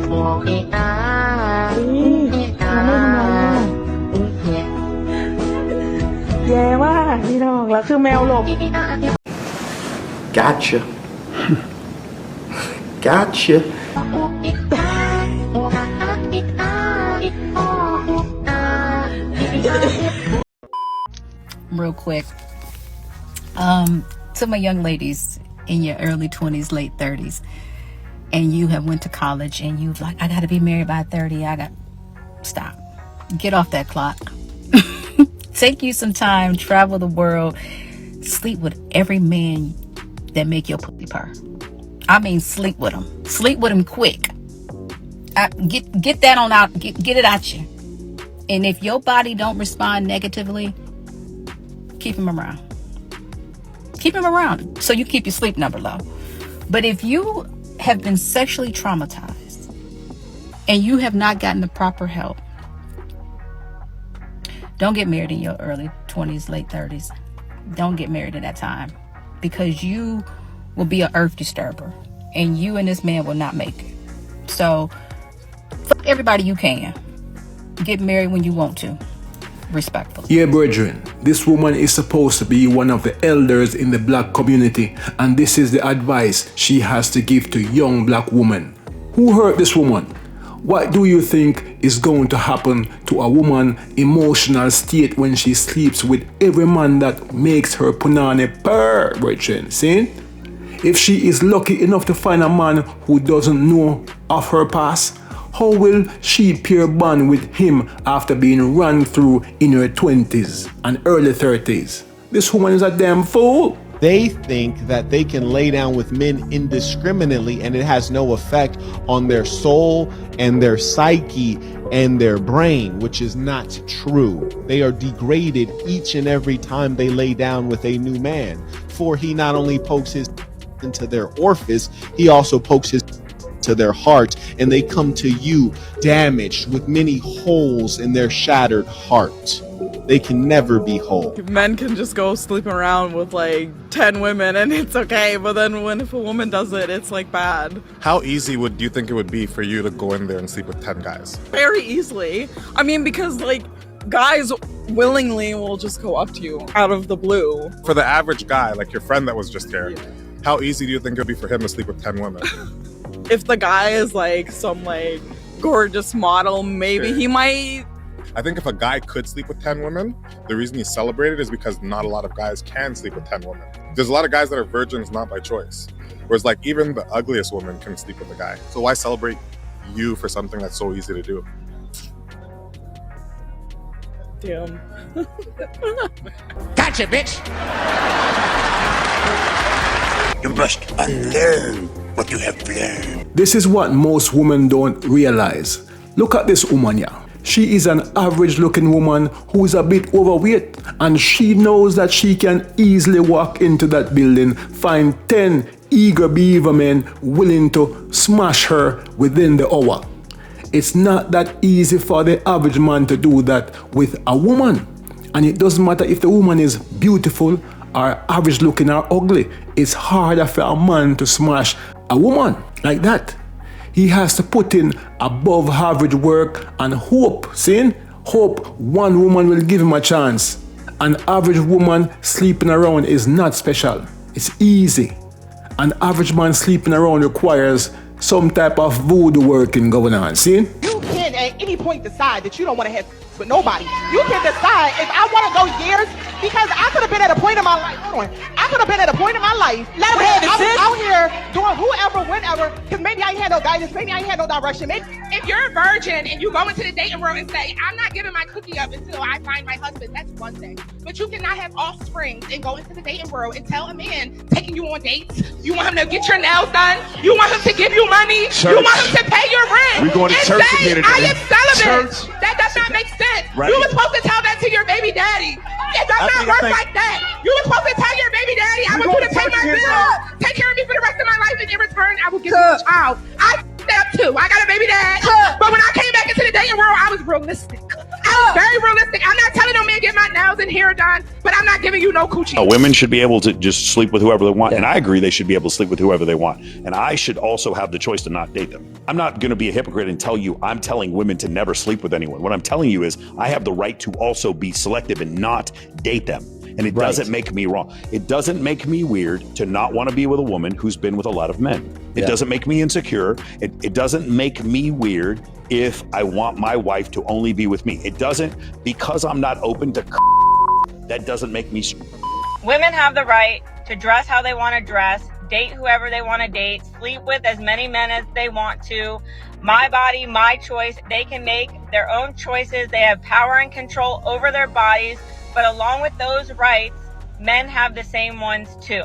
แย่มากพี่น้องแล้วคือแมวหลบ Gotcha. Gotcha. Real quick, to my young ladies in your early 20s, late 30s, and you have went to college and you've like, I got to be married by 30. Stop. Get off that clock. Take you some time, travel the world, sleep with every man that make your pussy purr. I mean, sleep with them. Sleep with them quick. Get that on out. Get it out you. And if your body don't respond negatively, keep him around. Keep him around so you keep your sleep number low. But if you have been sexually traumatized and you have not gotten the proper help, don't get married in your early 20s, late 30s. Don't get married at that time, because you will be an earth disturber and you and this man will not make it. So fuck everybody you can. Get married when you want to. Respectfully. Yeah, brethren, this woman is supposed to be one of the elders in the black community, and this is the advice she has to give to young black women. Who hurt this woman? What do you think is going to happen to a woman's emotional state when she sleeps with every man that makes her punani purr, brethren? See? If she is lucky enough to find a man who doesn't know of her past, how will she pair bond with him after being run through in her 20s and early 30s? This woman is a damn fool. They think that they can lay down with men indiscriminately and it has no effect on their soul and their psyche and their brain, which is not true. They are degraded each and every time they lay down with a new man, for he not only pokes his into their orifice, he also pokes his to their heart, and they come to you damaged with many holes in their shattered heart. They can never be whole. Men can just go sleeping around with like 10 women and it's okay, but then if a woman does it, it's like bad. How easy do you think it would be for you to go in there and sleep with 10 guys? Very easily. I mean, because like guys willingly will just go up to you out of the blue. For the average guy, like your friend that was just here, how easy do you think it would be for him to sleep with 10 women? If the guy is like some like gorgeous model, maybe he might. I think if a guy could sleep with 10 women, the reason he's celebrated is because not a lot of guys can sleep with 10 women. There's a lot of guys that are virgins not by choice. Whereas like even the ugliest woman can sleep with a guy. So why celebrate you for something that's so easy to do? Damn. Gotcha, bitch! You must unlearn what you have learned. This is what most women don't realize. Look at this woman here. She is an average looking woman who is a bit overweight, and she knows that she can easily walk into that building, find 10 eager beaver men willing to smash her within the hour. It's not that easy for the average man to do that with a woman. And it doesn't matter if the woman is beautiful or average looking or ugly. It's harder for a man to smash a woman like that. He has to put in above average work and hope one woman will give him a chance. An average woman sleeping around is not special. It's easy. An average man sleeping around requires some type of voodoo working going on. See? You can at any point decide that you don't want to have sex with nobody. You can decide if I want to go years, because I could have been at a point in my life. Hold on. I could have been at a point in my life. Let him have it, I was out here doing whoever, whenever, because maybe I ain't had no guidance, maybe I ain't had no direction. Maybe if you're a virgin and you go into the dating room and say, I'm not giving my cookie up until I find my husband, that's one thing. But you cannot have offspring and go into the dating world and tell a man taking you on dates, you want him to get your nails done, you want him to give you money, you want him to pay your rent, We're going to and church say, together. I am celibate. Church. That does not make sense. Right. You were supposed to tell that to your baby daddy. It does not work like that. You were supposed to tell your baby daddy, I want you to pay my bills, take care of me for the rest of my life, and in return, I will give you a child. I f***ed up too. I got a baby dad. But when I came back into the dating world, I was realistic. I Very realistic. I'm not telling no man get my nails and hair done, but I'm not giving you no coochie. Women should be able to just sleep with whoever they want. And I agree they should be able to sleep with whoever they want. And I should also have the choice to not date them. I'm not going to be a hypocrite and tell you I'm telling women to never sleep with anyone. What I'm telling you is I have the right to also be selective and not date them. And it doesn't make me wrong. It doesn't make me weird to not want to be with a woman who's been with a lot of men. It doesn't make me insecure. It doesn't make me weird if I want my wife to only be with me. It doesn't, because I'm not open to that doesn't make me. Women have the right to dress how they want to dress, date whoever they want to date, sleep with as many men as they want to. My body, my choice. They can make their own choices. They have power and control over their bodies. But along with those rights, men have the same ones too.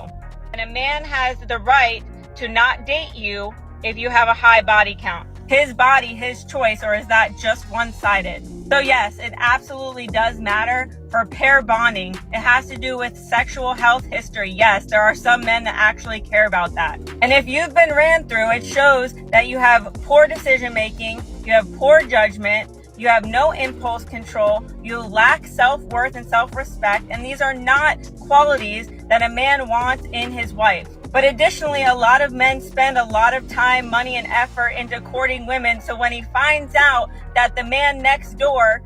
And a man has the right to not date you if you have a high body count. His body, his choice, or is that just one-sided? So yes, it absolutely does matter for pair bonding. It has to do with sexual health history. Yes, there are some men that actually care about that. And if you've been ran through, it shows that you have poor decision making, you have poor judgment, you have no impulse control, you lack self-worth and self-respect, and these are not qualities that a man wants in his wife. But additionally, a lot of men spend a lot of time, money, and effort into courting women, so when he finds out that the man next door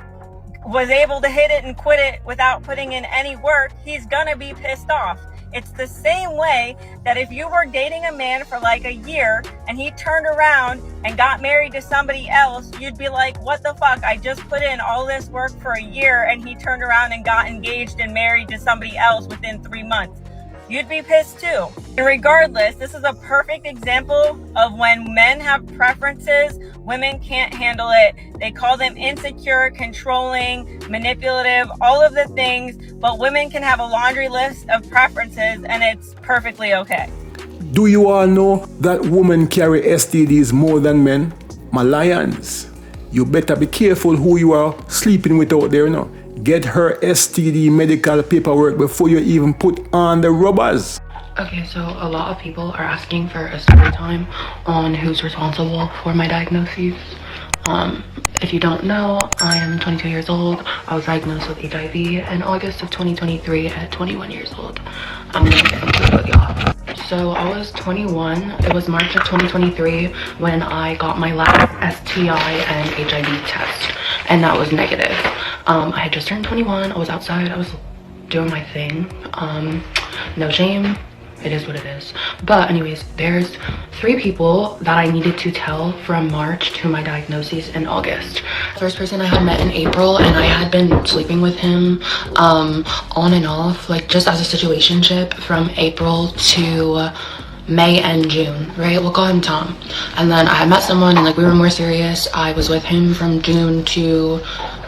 was able to hit it and quit it without putting in any work, he's gonna be pissed off. It's the same way that if you were dating a man for like a year and he turned around and got married to somebody else, you'd be like, what the fuck? I just put in all this work for a year and he turned around and got engaged and married to somebody else within 3 months. You'd be pissed too. And regardless, this is a perfect example of when men have preferences, women can't handle it. They call them insecure, controlling, manipulative, all of the things, but women can have a laundry list of preferences and it's perfectly okay. Do you all know that women carry STDs more than men? My lions, you better be careful who you are sleeping with out there now. Get her STD medical paperwork before you even put on the rubbers. Okay, so a lot of people are asking for a story time on who's responsible for my diagnoses. If you don't know, I am 22 years old. I was diagnosed with HIV in August of 2023 at 21 years old. I'm gonna get into it with y'all. So I was 21. It was March of 2023 when I got my last STI and HIV test, and that was negative. I had just turned 21. I was outside. I was doing my thing. No shame. It is what it is. But anyways, there's 3 people that I needed to tell from March to my diagnoses in August. First person I had met in April, and I had been sleeping with him on and off, like just as a situationship from April to May and June, right? We'll call him Tom. And then I had met someone and like we were more serious. I was with him from June to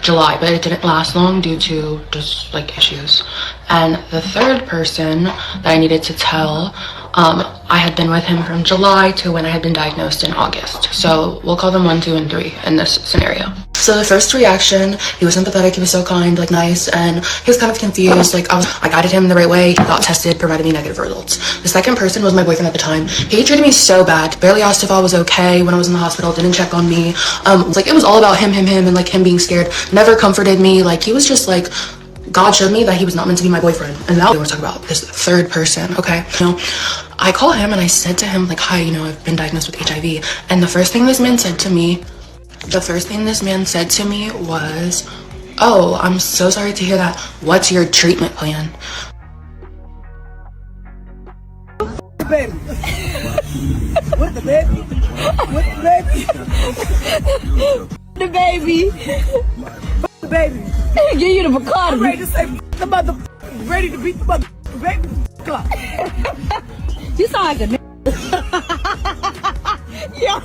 July, but it didn't last long due to just like issues. And the third person that I needed to tell, I had been with him from July to when I had been diagnosed in August. So we'll call them 1, 2, and 3 in this scenario. So the first reaction, he was sympathetic, he was so kind, like nice, and he was kind of confused. Like I guided him the right way, he got tested, provided me negative results. The second person was my boyfriend at the time. He treated me so bad, barely asked if I was okay when I was in the hospital, didn't check on me. Like it was all about him, and like him being scared, never comforted me. Like he was just like, God showed me that he was not meant to be my boyfriend. And now we're talking about this third person, okay? You know, I call him and I said to him like, hi, you know, I've been diagnosed with HIV. And the first thing this man said to me was, oh, I'm so sorry to hear that. What's your treatment plan? Baby. What the baby? What the baby? The baby. The baby. Give you the Bacardi. I'm ready to say the mother. Ready to beat the mother. Baby. You sound like a Yo.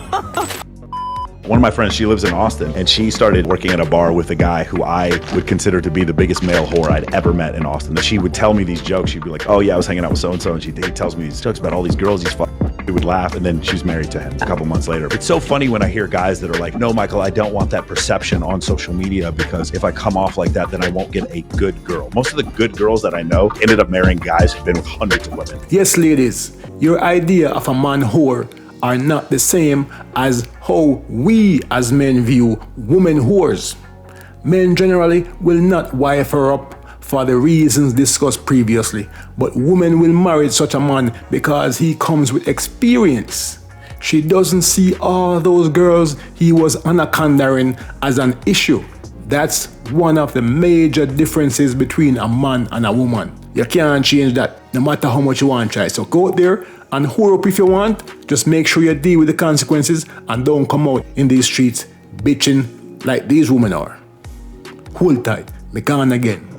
One of my friends, she lives in Austin, and she started working at a bar with a guy who I would consider to be the biggest male whore I'd ever met in Austin. She would tell me these jokes. She'd be like, oh yeah, I was hanging out with so-and-so, and he tells me these jokes about all these girls he's fucking. We would laugh, and then she's married to him a couple months later. It's so funny when I hear guys that are like, no, Michael, I don't want that perception on social media because if I come off like that, then I won't get a good girl. Most of the good girls that I know ended up marrying guys who've been with hundreds of women. Yes, ladies, your idea of a man whore are not the same as how we as men view women whores. Men generally will not wife her up for the reasons discussed previously, but women will marry such a man because he comes with experience. She doesn't see all those girls he was anacondaing as an issue. That's one of the major differences between a man and a woman. You can't change that no matter how much you want to try. So go out there and whore up if you want. Just make sure you deal with the consequences and don't come out in these streets bitching like these women are. Hold tight. Me gone again.